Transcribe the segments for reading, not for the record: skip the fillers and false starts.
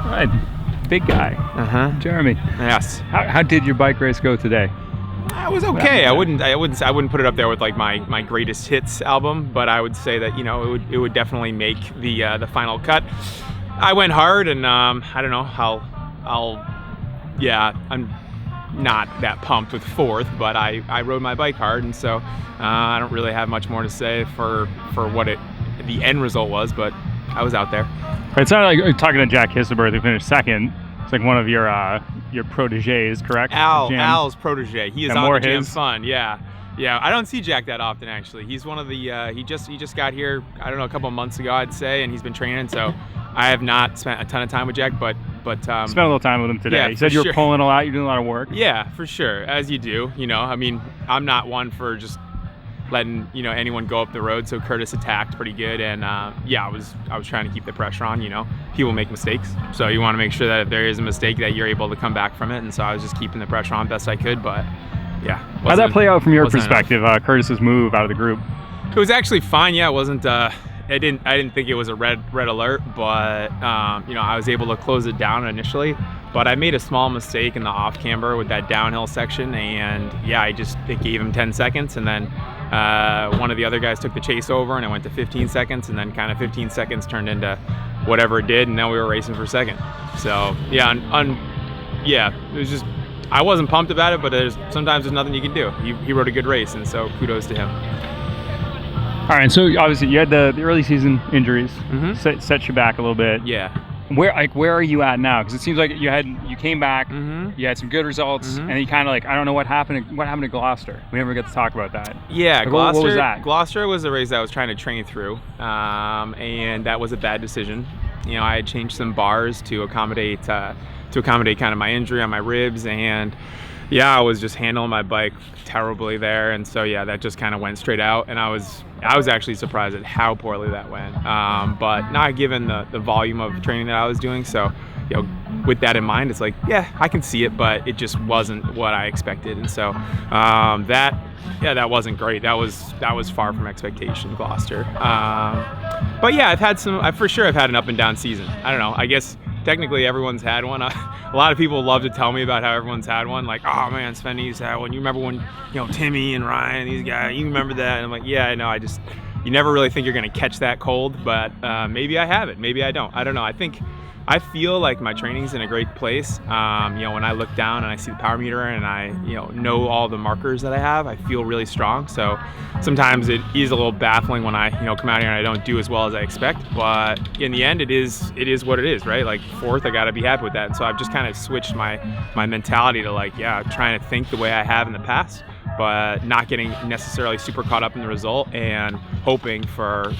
All right, big guy. Jeremy. Yes. How did your bike race go today? It was okay. I wouldn't put it up there with like my greatest hits album, but I would say that it would definitely make the final cut. I went hard, and I don't know. I'm not that pumped with fourth, but I rode my bike hard, and so I don't really have much more to say for what the end result was, but I was out there. It sounded like talking to Jack Hisselberg, who finished second. It's like one of your proteges, correct? Al's protege. He is and on more the Jam his? Fun. Yeah. I don't see Jack that often, actually. He's one of the he just got here, I don't know, a couple of months ago, I'd say, and he's been training. So I have not spent a ton of time with Jack, but spent a little time with him today. Yeah, he said you were pulling a lot. You're doing a lot of work. Yeah, for sure, as you do. I mean, I'm not one for just letting anyone go up the road. So Curtis attacked pretty good, and I was trying to keep the pressure on. People make mistakes, so you want to make sure that if there is a mistake that you're able to come back from it. And so I was just keeping the pressure on best I could. But yeah, how'd that play out from your perspective? Curtis's move out of the group. It was actually fine. Yeah, it wasn't. I didn't think it was a red alert, but I was able to close it down initially. But I made a small mistake in the off camber with that downhill section, and it gave him 10 seconds, and then one of the other guys took the chase over, and it went to 15 seconds, and then kind of 15 seconds turned into whatever it did, and then we were racing for second. So it was just, I wasn't pumped about it, but sometimes there's nothing you can do. He rode a good race, and so kudos to him. All right, so obviously you had the early season injuries, set you back a little bit. Yeah. Where are you at now? Because it seems like you came back, you had some good results, and you kind of I don't know what happened to Gloucester. We never get to talk about that. Yeah, Gloucester. What was that? Gloucester was a race I was trying to train through, and that was a bad decision. I had changed some bars to accommodate kind of my injury on my ribs, and I was just handling my bike terribly there, and so that just kind of went straight out, and I was actually surprised at how poorly that went, but not given the volume of training that I was doing. So with that in mind, it's like, I can see it, but it just wasn't what I expected, and so that wasn't great. That was far from expectation, Gloucester. But I've had an up and down season. I don't know, I guess technically everyone's had one. A lot of people love to tell me about how everyone's had one, like, oh man, Svenny's had one. You remember when Timmy and Ryan, these guys, you remember that? And I'm like, yeah, I know. You never really think you're gonna catch that cold, but maybe I have it, maybe I don't know. I feel like my training's in a great place. When I look down and I see the power meter and I know all the markers that I have, I feel really strong. So sometimes it is a little baffling when I come out here and I don't do as well as I expect, but in the end it is what it is, right? Like fourth, I gotta be happy with that. And so I've just kind of switched my mentality to trying to think the way I have in the past, but not getting necessarily super caught up in the result and hoping for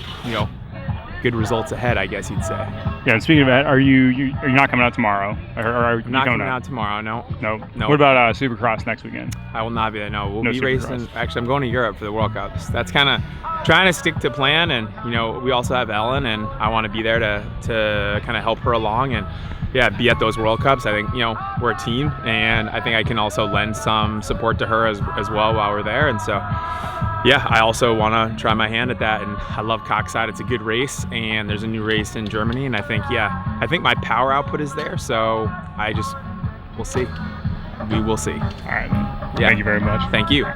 good results ahead, I guess you'd say. Yeah, and speaking of that, are you not coming out tomorrow? Or are you not coming out tomorrow? No. What about Supercross next weekend? I will not be there. No, we'll be Supercross. racing. Actually, I'm going to Europe for the World Cups. That's kind of trying to stick to plan, and we also have Ellen, and I want to be there to kind of help her along and be at those World Cups. I think we're a team, and I think I can also lend some support to her as well while we're there, and so. I also want to try my hand at that, and I love Coxside. It's a good race, and there's a new race in Germany, and I think my power output is there, so we'll see. We will see. All right. Thank you very much. Thank you.